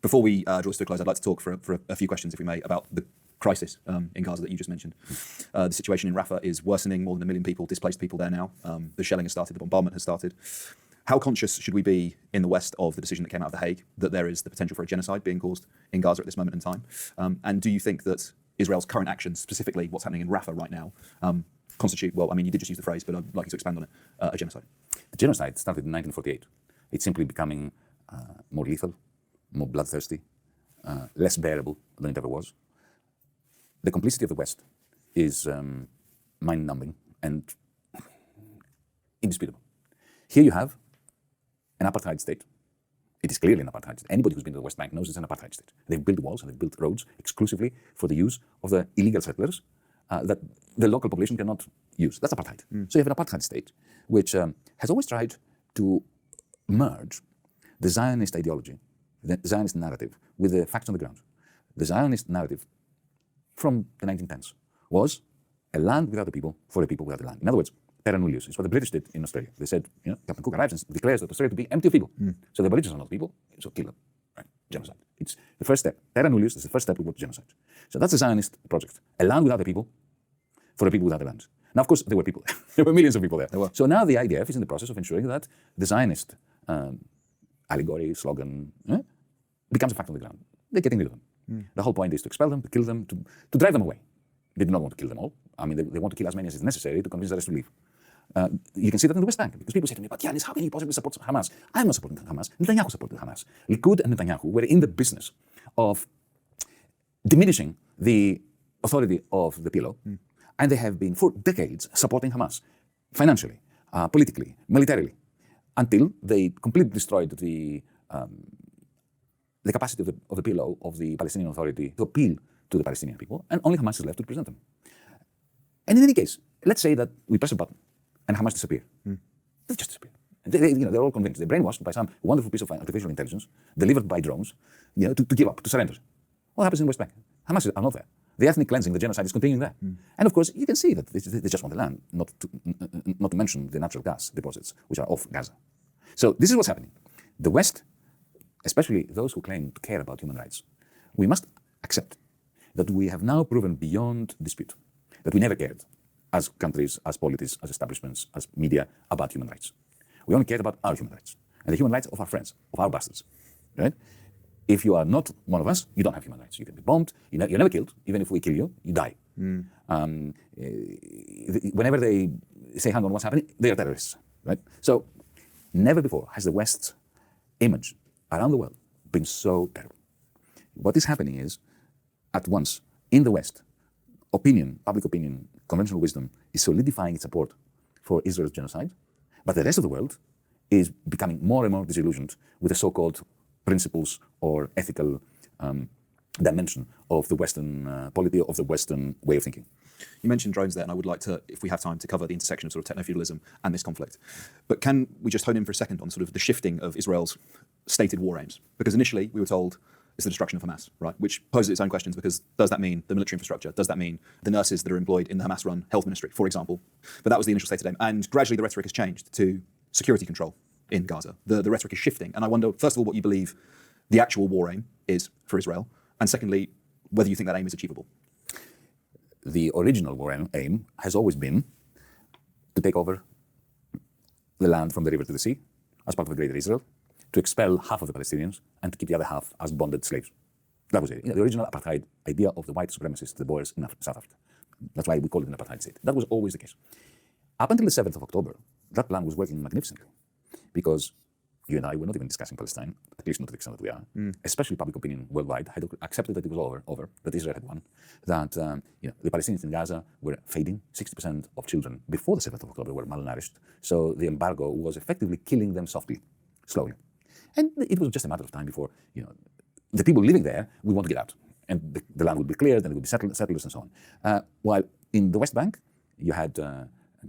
Before we draw this to a close, I'd like to talk for a few questions, if we may, about the crisis in Gaza that you just mentioned. The situation in Rafah is worsening. More than 1 million people, displaced people there now. The shelling has started. The bombardment has started. How conscious should we be in the West of the decision that came out of The Hague that there is the potential for a genocide being caused in Gaza at this moment in time? And do you think that Israel's current actions, specifically what's happening in Rafah right now, constitute, well, I mean, you did just use the phrase, but I'd like you to expand on it, a genocide? The genocide started in 1948. It's simply becoming more lethal, more bloodthirsty, less bearable than it ever was. The complicity of the West is mind-numbing and indisputable. Here you have an apartheid state. It is clearly an apartheid state. Anybody who's been to the West Bank knows it's an apartheid state. They've built walls and they've built roads exclusively for the use of the illegal settlers that the local population cannot use. That's apartheid. So you have an apartheid state which has always tried to merge the Zionist ideology, the Zionist narrative, with the facts on the ground. The Zionist narrative from the 1910s was a land without a people, for a people without a land. In other words, terra nullius. It's what the British did in Australia. They said, Captain Cook arrives and declares that Australia to be empty of people. So the Aborigines are not people, so kill them. Right? Genocide. It's the first step. Terra nullius is the first step towards genocide. So that's the Zionist project. A land without a people, for a people without a land. Now, of course, there were people there. There were millions of people there. So now the IDF is in the process of ensuring that the Zionist allegory, slogan, becomes a fact on the ground. They're getting rid of them. The whole point is to expel them, to kill them, to drive them away. They do not want to kill them all. I mean, they want to kill as many as is necessary to convince the rest to leave. You can see that in the West Bank, because people say to me, but Yanis, how can you possibly support Hamas? I'm not supporting Hamas. Netanyahu supported Hamas. Likud and Netanyahu were in the business of diminishing the authority of the PLO, and they have been for decades supporting Hamas, financially, politically, militarily, until they completely destroyed the capacity of the PLO, of the Palestinian Authority, to appeal to the Palestinian people, and only Hamas is left to represent them. And in any case, let's say that we press a button and Hamas disappear. They just disappear. They're all convinced. They're brainwashed by some wonderful piece of artificial intelligence delivered by drones, to give up, to surrender. What happens in the West Bank? Hamas are not there. The ethnic cleansing, the genocide is continuing there. And of course, you can see that they just want the land, not to mention the natural gas deposits, which are off Gaza. So this is what's happening. The West, especially those who claim to care about human rights, we must accept that we have now proven beyond dispute that we never cared as countries, as polities, as establishments, as media about human rights. We only cared about our human rights and the human rights of our friends, of our bastards, right? If you are not one of us, you don't have human rights. You can be bombed, you're never killed. Even if we kill you, you die. Whenever they say, hang on, what's happening? They are terrorists, right? So never before has the West's image around the world been so terrible. What is happening is, at once, in the West, opinion, public opinion, conventional wisdom is solidifying its support for Israel's genocide, but the rest of the world is becoming more and more disillusioned with the so-called principles or ethical dimension of the Western polity, of the Western way of thinking. You mentioned drones there, and I would like to, if we have time, to cover the intersection of sort of techno-feudalism and this conflict. But can we just hone in for a second on sort of the shifting of Israel's stated war aims? Because initially we were told it's the destruction of Hamas, right? Which poses its own questions, because does that mean the military infrastructure? Does that mean the nurses that are employed in the Hamas-run health ministry, for example? But that was the initial stated aim. And gradually the rhetoric has changed to security control in Gaza. The rhetoric is shifting. And I wonder, first of all, what you believe the actual war aim is for Israel. And secondly, whether you think that aim is achievable. The original war aim has always been to take over the land from the river to the sea as part of a greater Israel, to expel half of the Palestinians and to keep the other half as bonded slaves. That was it. The original apartheid idea of the white supremacists, the Boers in South Africa. That's why we call it an apartheid state. That was always the case. Up until the 7th of October, that plan was working magnificently, because you and I were not even discussing Palestine, at least not to the extent that we are. Especially public opinion worldwide had accepted that it was over, that Israel had won, that the Palestinians in Gaza were fading. 60% of children before the 7th of October were malnourished. So the embargo was effectively killing them softly, slowly. And it was just a matter of time before the people living there would want to get out. And the land would be cleared, and there would be settlers and so on. While in the West Bank, you had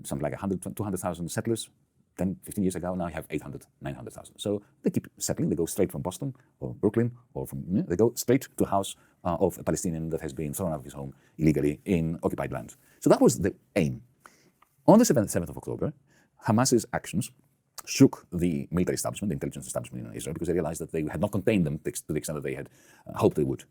something like 100,000, 200,000 settlers 10, 15 years ago. Now you have 800, 900,000. So they keep settling. They go straight from Boston or Brooklyn, or they go straight to a house of a Palestinian that has been thrown out of his home illegally in occupied land. So that was the aim. On the 7th of October, Hamas's actions shook the military establishment, the intelligence establishment in Israel, because they realized that they had not contained them to the extent that they had hoped they would.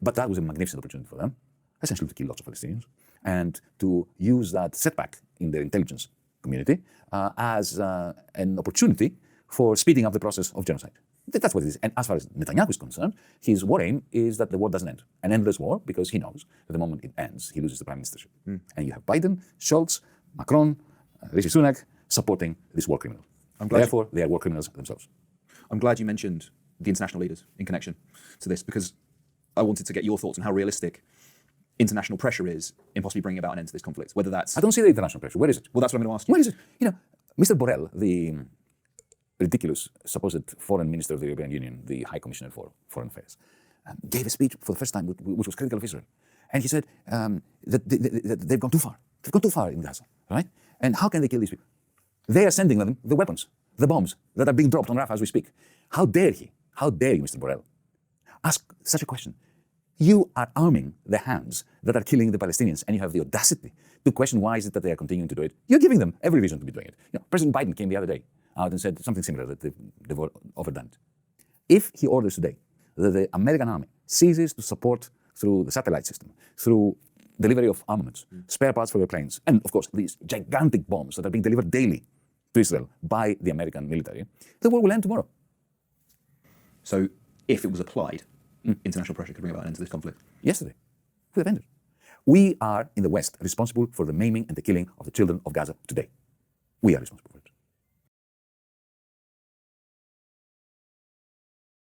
But that was a magnificent opportunity for them, essentially to kill lots of Palestinians, and to use that setback in their intelligence community as an opportunity for speeding up the process of genocide. That's what it is. And as far as Netanyahu is concerned, his war aim is that the war doesn't end. An endless war, because he knows that the moment it ends, he loses the prime ministership. And you have Biden, Scholz, Macron, Rishi Sunak supporting this war criminal. Therefore, they are war criminals themselves. I'm glad you mentioned the international leaders in connection to this, because I wanted to get your thoughts on how realistic international pressure is in possibly bringing about an end to this conflict. Whether that's... I don't see the international pressure. Where is it? Well, that's what I'm going to ask you. Where is it? You know, Mr. Borrell, the ridiculous supposed foreign minister of the European Union, the High Commissioner for Foreign Affairs, gave a speech for the first time which was critical of Israel. And he said that they've gone too far. They've gone too far in Gaza, right? And how can they kill these people? They are sending them the weapons, the bombs that are being dropped on Rafah as we speak. How dare he? How dare you, Mr. Borrell, ask such a question? You are arming the hands that are killing the Palestinians, and you have the audacity to question why is it that they are continuing to do it. You're giving them every reason to be doing it. You know, President Biden came the other day out and said something similar, that they've overdone it. If he orders today that the American army ceases to support through the satellite system, through delivery of armaments, spare parts for their planes, and of course these gigantic bombs that are being delivered daily to Israel by the American military, the war will end tomorrow. So if it was applied, international pressure could bring about an end to this conflict. Yesterday, we have ended. We are in the West responsible for the maiming and the killing of the children of Gaza today. We are responsible for it.